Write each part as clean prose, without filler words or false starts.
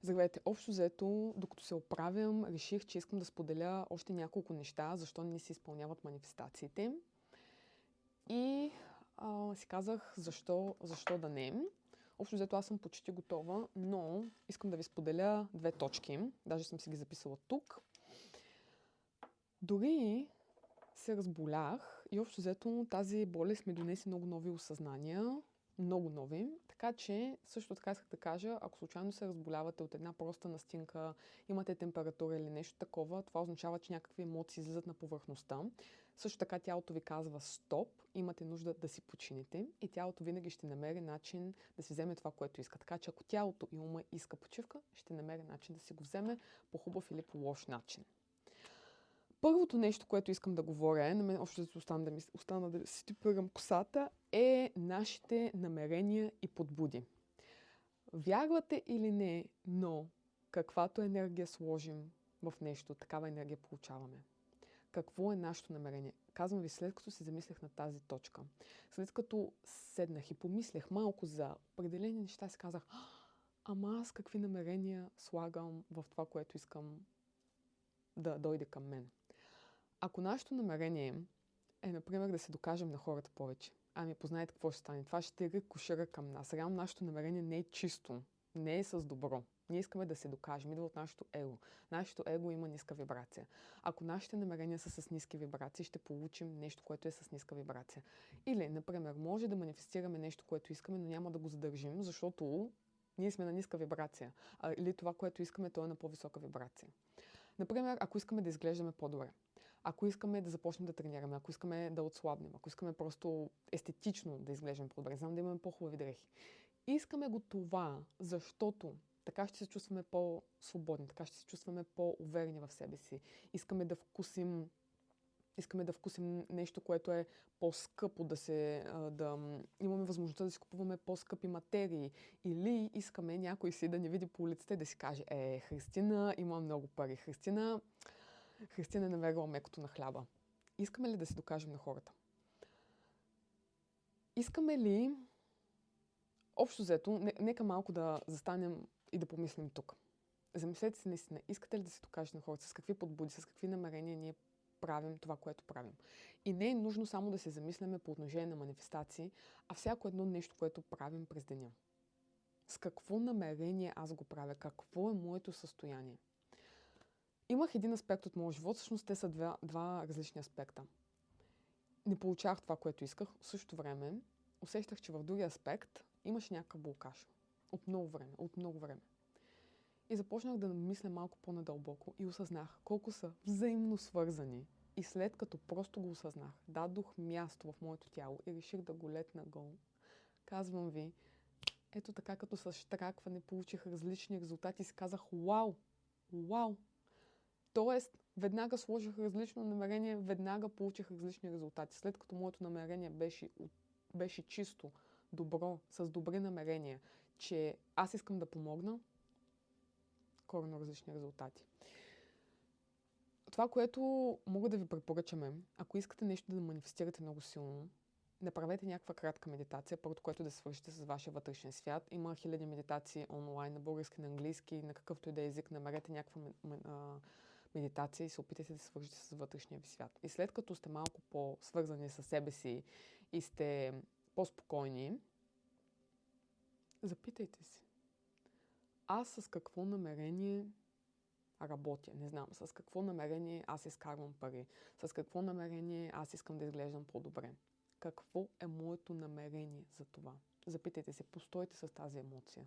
Здравейте, общо взето, докато се оправям, реших, че искам да споделя още няколко неща, защо не си изпълняват манифестациите. И си казах, защо да не. Общо взето, аз съм почти готова, но искам да ви споделя две точки. Даже съм си ги записала тук. Дори се разболях и общо взето тази болест ми донесе много нови осъзнания. Много нови. Така че, също така исках да кажа, ако случайно се разболявате от една проста настинка, имате температура или нещо такова, това означава, че някакви емоции излизат на повърхността. Също така тялото ви казва стоп, имате нужда да си почините и тялото винаги ще намери начин да си вземе това, което иска. Така че ако тялото и ума иска почивка, ще намери начин да си го вземе по хубав или по лош начин. Първото нещо, което искам да говоря, на мен още остана да си типирам косата, е нашите намерения и подбуди. Вярвате или не, но каквато енергия сложим в нещо, такава енергия получаваме. Какво е нашето намерение? Казвам ви, след като се замислях на тази точка, след като седнах и помислях малко за определени неща, си казах, ама аз какви намерения слагам в това, което искам да дойде към мен. Ако нашето намерение е, например, да се докажем на хората повече, ами познайте какво ще стане. Това ще рикошира към нас. Реално нашето намерение не е чисто, не е с добро. Ние искаме да се докажем, идва от нашето его. Нашето его има ниска вибрация. Ако нашите намерения са с ниски вибрации, ще получим нещо, което е с ниска вибрация. Или, например, може да манифестираме нещо, което искаме, но няма да го задържим, защото ние сме на ниска вибрация. Или това, което искаме, то е на по-висока вибрация. Например, ако искаме да изглеждаме по-добре, ако искаме да започнем да тренираме, ако искаме да отслабнем, ако искаме просто естетично да изглеждаме по-добре, знам да имаме по-хубави дрехи. Искаме го това, защото така ще се чувстваме по-свободни, така ще се чувстваме по-уверени в себе си. Искаме да вкусим нещо, което е по-скъпо, да имаме възможността да си купуваме по-скъпи материи. Или искаме някой си да ни види по улицата и да си каже, Христина има много пари. Христина е намерила мекото на хляба. Искаме ли да се докажем на хората? Искаме ли, общо взето, нека малко да застанем и да помислим тук. Замислете се наистина, искате ли да се докажете на хората? С какви подбуди, с какви намерения ние правим това, което правим? И не е нужно само да се замисляме по отношение на манифестации, а всяко едно нещо, което правим през деня. С какво намерение аз го правя? Какво е моето състояние? Имах един аспект от моя живот, всъщност те са два различни аспекта. Не получавах това, което исках. В същото време усещах, че в другия аспект имаше някакъв блокаж. От много време. И започнах да мисля малко по-надълбоко и осъзнах колко са взаимно свързани. И след като просто го осъзнах, дадох място в моето тяло и реших да го летна гол, казвам ви, ето така като с щракване получих различни резултати и си казах, вау! Тоест, веднага сложих различно намерение, веднага получих различни резултати. След като моето намерение беше чисто, добро, с добри намерения, че аз искам да помогна, коренно различни резултати. Това, което мога да ви препоръчаме, ако искате нещо да манифестирате много силно, направете някаква кратка медитация, първото, което да свършите с вашия вътрешен свят. Има хиляди медитации онлайн, на български, на английски, на какъвто и да е език. Намерете някаква медитация и се опитайте да свържете с вътрешния ви свят. И след като сте малко по-свързани с себе си и сте по-спокойни, запитайте се. Аз с какво намерение работя? Не знам. С какво намерение аз изкарвам пари? С какво намерение аз искам да изглеждам по-добре? Какво е моето намерение за това? Запитайте се, постойте с тази емоция.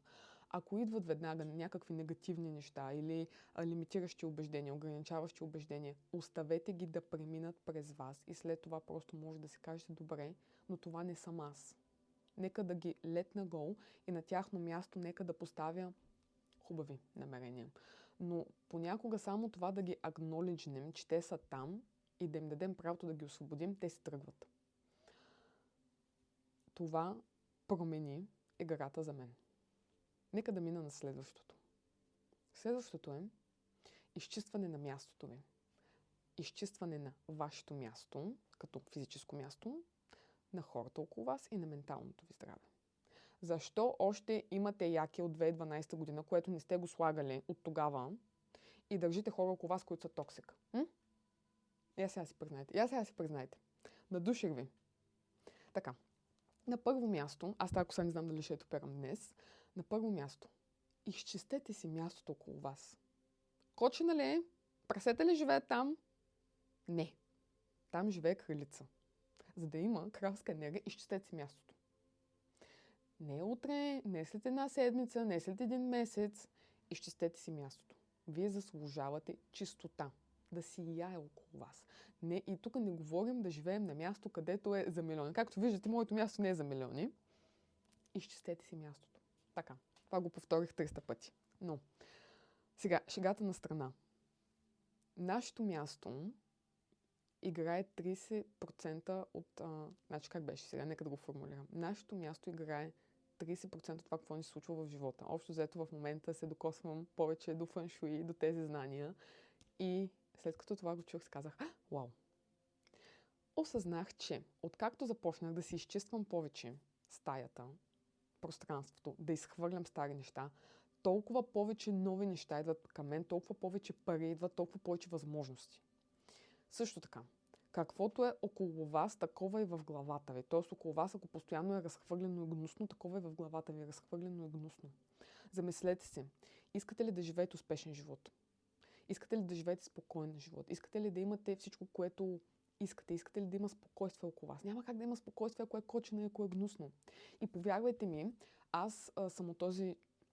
Ако идват веднага някакви негативни неща или лимитиращи убеждения, ограничаващи убеждения, оставете ги да преминат през вас и след това просто може да си кажете, добре, но това не съм аз. Нека да ги летна гол и на тяхно място нека да поставя хубави намерения. Но понякога само това да ги акнолиджнем, че те са там и да им дадем правото да ги освободим, те си тръгват. Това промени играта за мен. Нека да мина на следващото. Следващото е изчистване на мястото ви. Изчистване на вашето място, като физическо място, на хората около вас и на менталното ви здраве. Защо още имате яки от 2012 година, което не сте го слагали от тогава и държите хора около вас, които са токсик? Я сега си признайте. Надуших ви. Така. На първо място, аз тази коса не знам дали ще я топерам днес, на първо място, изчистете си мястото около вас. Кочина ли е? Прасета ли живеят там? Не. Там живее кралица. За да има кралска енергия, изчистете си мястото. Не утре, не след една седмица, не след един месец. Изчистете си мястото. Вие заслужавате чистота. Да си яе около вас. Не, и тук не говорим да живеем на място, където е за милиони. Както виждате, моето място не е за милиони. Изчистете си мястото. Така. Това го повторих 300 пъти. Но, сега, шегата на страна. Нашето място играе 30% от... значи как беше сега? Нека да го формулирам. Нашето място играе 30% от това, какво ни се случва в живота. Общо взето в момента се докосвам повече до фъншуи, до тези знания. И след като това го чух, си казах, вау! Осъзнах, че откакто започнах да си изчиствам повече стаята, пространството, да изхвърлям стари неща, толкова повече нови неща идват към мен, толкова повече пари идват, толкова повече възможности. Също така, каквото е около вас, такова е в главата ви. Тоест около вас, ако постоянно е разхвърлено и гнусно, такова е в главата ви, разхвърлено и гнусно. Замислете се, искате ли да живеете успешен живот? Искате ли да живеете спокоен живот? Искате ли да имате всичко, което искате? Искате ли да има спокойствие около вас? Няма как да има спокойствие, ако е кочено и ако е гнусно. И повярвайте ми, аз съм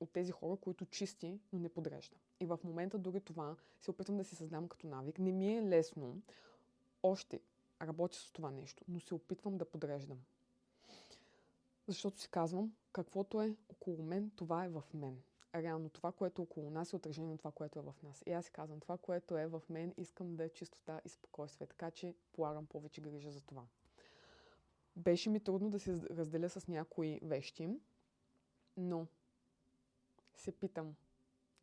от тези хора, които чисти, но не подрежда. И в момента дори това се опитвам да си създам като навик. Не ми е лесно. Още работя с това нещо, но се опитвам да подреждам. Защото си казвам, каквото е около мен, това е в мен. Реално това, което е около нас е отражение на това, което е в нас. И аз си казвам, това, което е в мен, искам да е чистота и спокойствие. Така че полагам повече грижа за това. Беше ми трудно да се разделя с някои вещи, но се питам,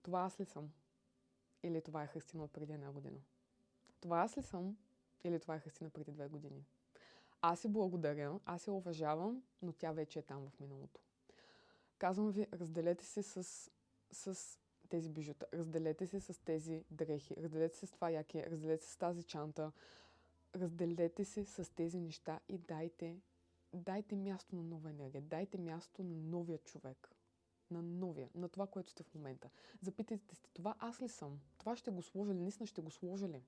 това аз ли съм? Или това е Христина от преди една година? Това аз ли съм? Или това е Христина преди 2 години? Аз си благодаря, аз се уважавам, но тя вече е там в миналото. Казвам ви, разделете се с тези бижута, разделете се с тези дрехи, разделете се с това яки, разделете се с тази чанта, разделете се с тези неща и дайте място на нова енергия, дайте място на новия човек, на това, което сте в момента. Запитайте се, това аз ли съм? Това ще го сложа ли? Наистина ще го сложа ли?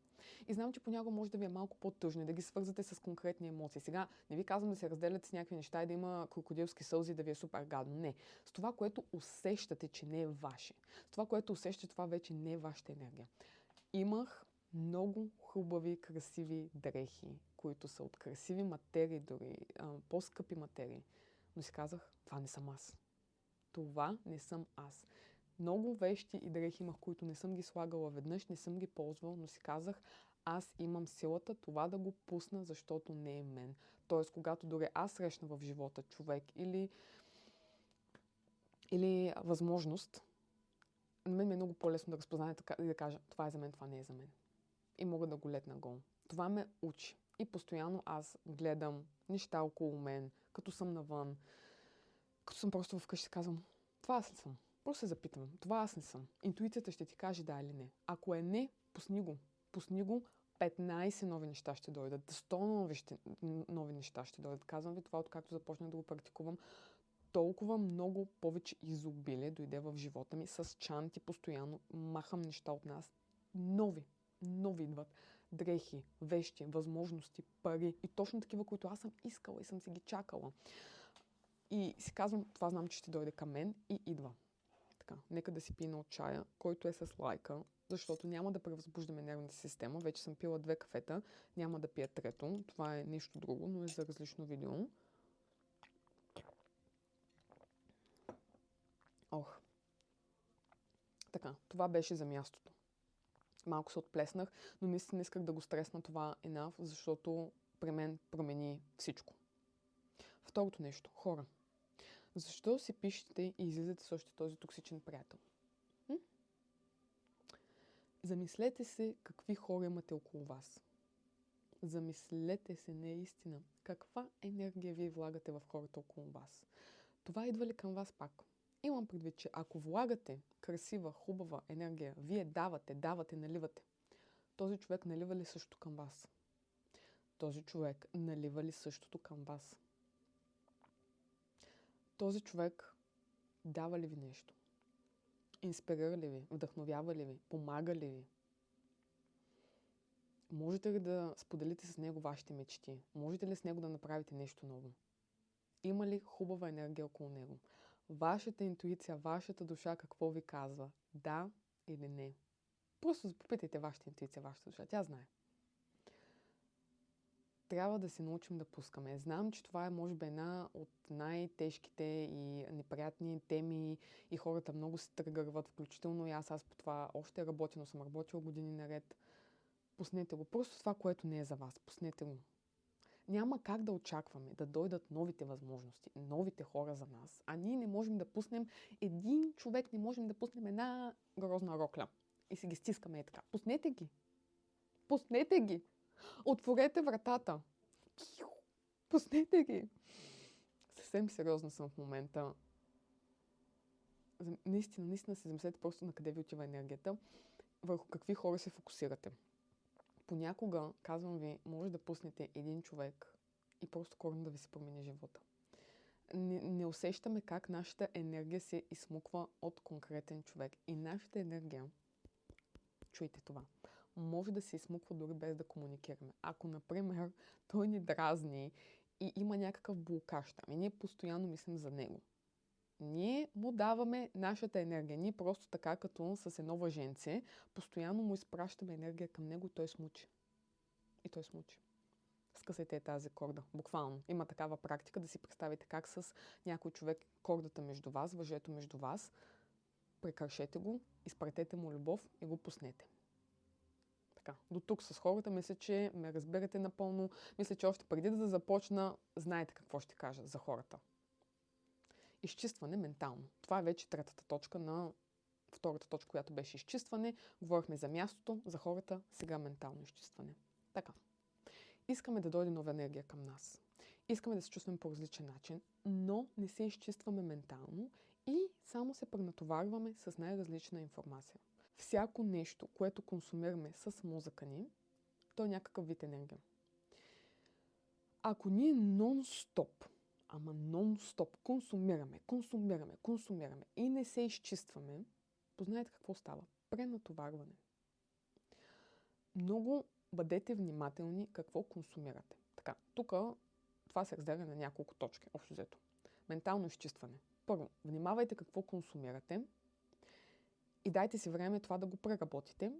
И знам, че понякога може да ви е малко по-тъжно и да ги свързвате с конкретни емоции. Сега не ви казвам да се разделяте с някакви неща и да има крокодилски сълзи, да ви е супер гадно. Не. С това, което усещате, че не е ваше. С това, което усещате, това вече не е вашата енергия. Имах много хубави, красиви дрехи, които са от красиви материи, дори по-скъпи материи. Но си казах, това не съм аз. Това не съм аз. Много вещи и дрехи имах, които не съм ги слагала веднъж, не съм ги ползвала, но си казах, аз имам силата това да го пусна, защото не е мен. Тоест, когато дори аз срещна в живота човек или възможност, на мен ми е много по-лесно да разпозная и да кажа, това е за мен, това не е за мен. И мога да го летна гол. Това ме учи. И постоянно аз гледам неща около мен, като съм навън, като съм просто вкъщи, казвам, това аз ли съм? Просто се запитвам, това аз не съм. Интуицията ще ти каже да или не. Ако е не, пусни го. Пусни го, 15 нови неща ще дойдат, 100 нови неща ще дойдат. Казвам ви това, откакто започнах да го практикувам. Толкова много повече изобилие дойде в живота ми. С чанти постоянно махам неща от нас. Нови идват. Дрехи, вещи, възможности, пари. И точно такива, които аз съм искала и съм си ги чакала. И си казвам, това знам, че ще дойде към мен и идва. Така, нека да си пина от чая, който е с лайка, защото няма да превъзбуждаме нервната система. Вече съм пила 2 кафета, няма да пия трето. Това е нещо друго, но е за различно видео. Така, това беше за мястото. Малко се отплеснах, но наистина исках да го стресна това enough, защото при мен промени всичко. Второто нещо. Хора. Защо си пишете и излизате с още този токсичен приятел? Замислете се какви хора имате около вас. Замислете се наистина каква енергия вие влагате в хората около вас. Това идва ли към вас пак? Имам предвид, че ако влагате красива, хубава енергия, вие давате, наливате. Този човек налива ли също към вас? Този човек налива ли същото към вас? Този човек дава ли ви нещо? Инспирира ли ви? Вдъхновява ли ви? Помага ли ви? Можете ли да споделите с него вашите мечти? Можете ли с него да направите нещо ново? Има ли хубава енергия около него? Вашата интуиция, вашата душа какво ви казва? Да или не? Просто попитайте вашата интуиция, вашата душа. Тя знае. Трябва да се научим да пускаме. Знам, че това е може би една от най-тежките и неприятни теми и хората много се тръгърват, включително и аз по това още работя, но съм работила години наред. Пуснете го. Просто това, което не е за вас. Пуснете го. Няма как да очакваме да дойдат новите възможности, новите хора за нас, а ние не можем да пуснем един човек, не можем да пуснем една грозна рокля и си ги стискаме и така. Пуснете ги! Пуснете ги! Отворете вратата! Пуснете ги! Съвсем сериозна съм в момента. Наистина се замислете просто на къде ви отива енергията, върху какви хора се фокусирате. Понякога, казвам ви, може да пуснете един човек и просто коренно да ви се промени живота. Не усещаме как нашата енергия се изсмуква от конкретен човек. И нашата енергия, чуйте това, може да се изсмуква дори без да комуникираме. Ако, например, той ни дразни и има някакъв блокаж там и ние постоянно мислим за него, ние му даваме нашата енергия. Ние просто така, като с едно въженце, постоянно му изпращаме енергия към него и той смучи. И той смучи. Скъсайте тази корда. Буквално. Има такава практика да си представите как с някой човек кордата между вас, въжето между вас, прекършете го, изпратете му любов и го пуснете. Така. До тук с хората мисля, че ме разберете напълно. Мисля, че още преди да започна, знаете какво ще кажа за хората. Изчистване ментално. Това е вече третата точка на втората точка, която беше изчистване. Говорихме за мястото, за хората, сега ментално изчистване. Така. Искаме да дойде нова енергия към нас. Искаме да се чувстваме по различен начин, но не се изчистваме ментално и само се пренатоварваме с най-различна информация. Всяко нещо, което консумираме с мозъка ни, то е някакъв вид енергия. Ако ние нон-стоп консумираме и не се изчистваме, познаете какво става. Пренатоварване. Много бъдете внимателни какво консумирате. Така, тук това се разделя на няколко точки, общо взето. Ментално изчистване. Първо, внимавайте какво консумирате и дайте си време това да го преработите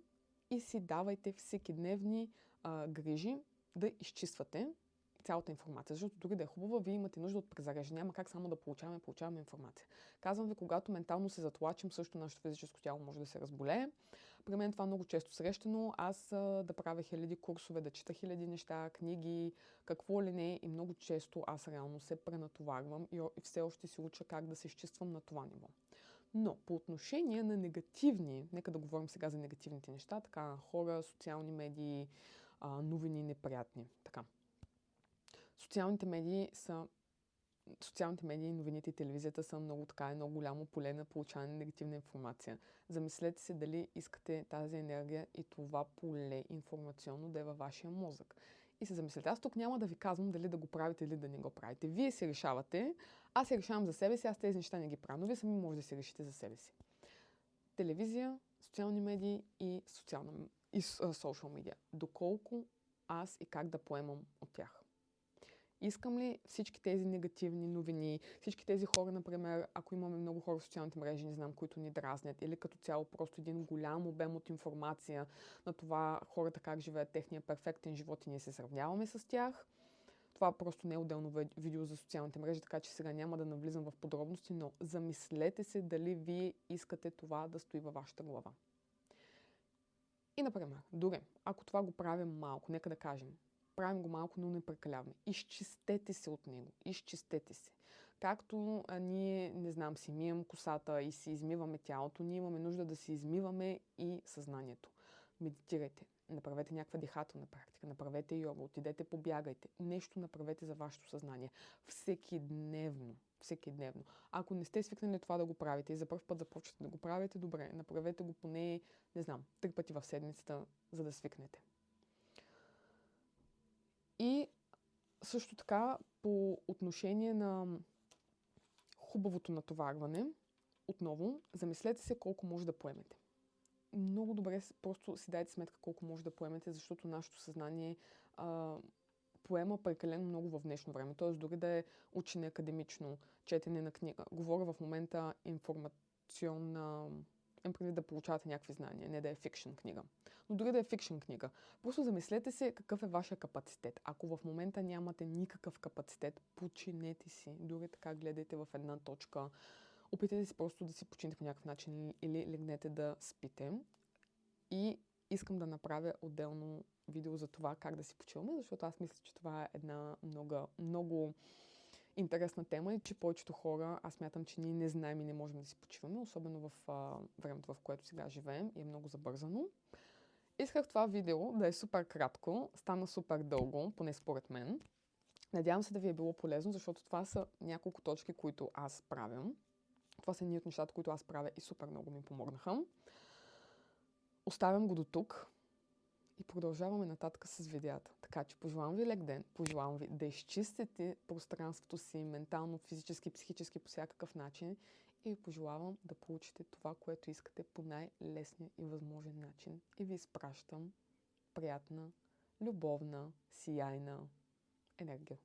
и си давайте всекидневни грижи да изчиствате цялата информация, защото дори да е хубава, вие имате нужда от презареждане. Няма как само да получаваме информация. Казвам ви, когато ментално се затлачим, също нашето физическо тяло може да се разболее. При мен това много често срещано. Аз да правя хиляди курсове, да чета хиляди неща, книги, какво ли не, и много често аз реално се пренатоварвам и все още се уча как да се изчиствам на това ниво. Но по отношение на негативни, нека да говорим сега за негативните неща, така хора, социални медии, новини неприятни. Така. Социалните медии, новините и телевизията са много голямо поле на получаване на негативна информация. Замислете се дали искате тази енергия и това поле информационно да е във вашия мозък. И се замислете. Аз тук няма да ви казвам дали да го правите или да не го правите. Вие се решавате. Аз се решавам за себе си, аз тези неща не ги правя, но вие сами може да се решите за себе си. Телевизия, социални медии и социал медиа. Доколко аз и как да поемам от тях. Искам ли всички тези негативни новини, всички тези хора, например, ако имаме много хора в социалните мрежи, не знам, които ни дразнят, или като цяло просто един голям обем от информация на това хората как живеят техния перфектен живот и ние се сравняваме с тях. Това просто не е отделно видео за социалните мрежи, така че сега няма да навлизам в подробности, но замислете се дали вие искате това да стои във вашата глава. И, например, дори ако това го правим малко, нека да кажем, правим го малко, но не прекаляваме. Изчистете се от него. Изчистете се. Както ние, не знам, си мием косата и си измиваме тялото, ние имаме нужда да си измиваме и съзнанието. Медитирайте. направете някаква дихателна практика, направете йога, отидете побягайте. Нещо направете за вашето съзнание. Всеки дневно. Ако не сте свикнали това да го правите и за първ път започвате да го правите, добре, направете го поне, 3 пъти в седмицата, за да свикнете. И също така, по отношение на хубавото натоварване, отново, замислете се колко може да поемете. Много добре, просто си дайте сметка колко може да поемете, защото нашето съзнание поема прекалено много в днешно време. Т.е. дори да е учене академично, четене на книга. Говоря в момента информационна... преди да получавате някакви знания, не да е фикшн книга. Но дори да е фикшн книга, просто замислете се какъв е вашия капацитет. Ако в момента нямате никакъв капацитет, починете си. Дори така гледайте в една точка. Опитайте се просто да си починете по някакъв начин или легнете да спите. И искам да направя отделно видео за това как да си почиваме, защото аз мисля, че това е една много интересна тема и че повечето хора, аз смятам, че ние не знаем и не можем да си почиваме, особено в времето, в което сега живеем и е много забързано. Исках това видео да е супер кратко, стана супер дълго, поне според мен. Надявам се да ви е било полезно, защото това са няколко точки, които аз правям. Това са едни от нещата, които аз правя и супер много ми помогнаха. Оставям го до тук и продължаваме нататък с видеята. Така че пожелавам ви лек ден, пожелавам ви да изчистите пространството си ментално, физически, психически по всякакъв начин и ви пожелавам да получите това, което искате по най-лесния и възможен начин. И ви изпращам приятна, любовна, сияйна енергия.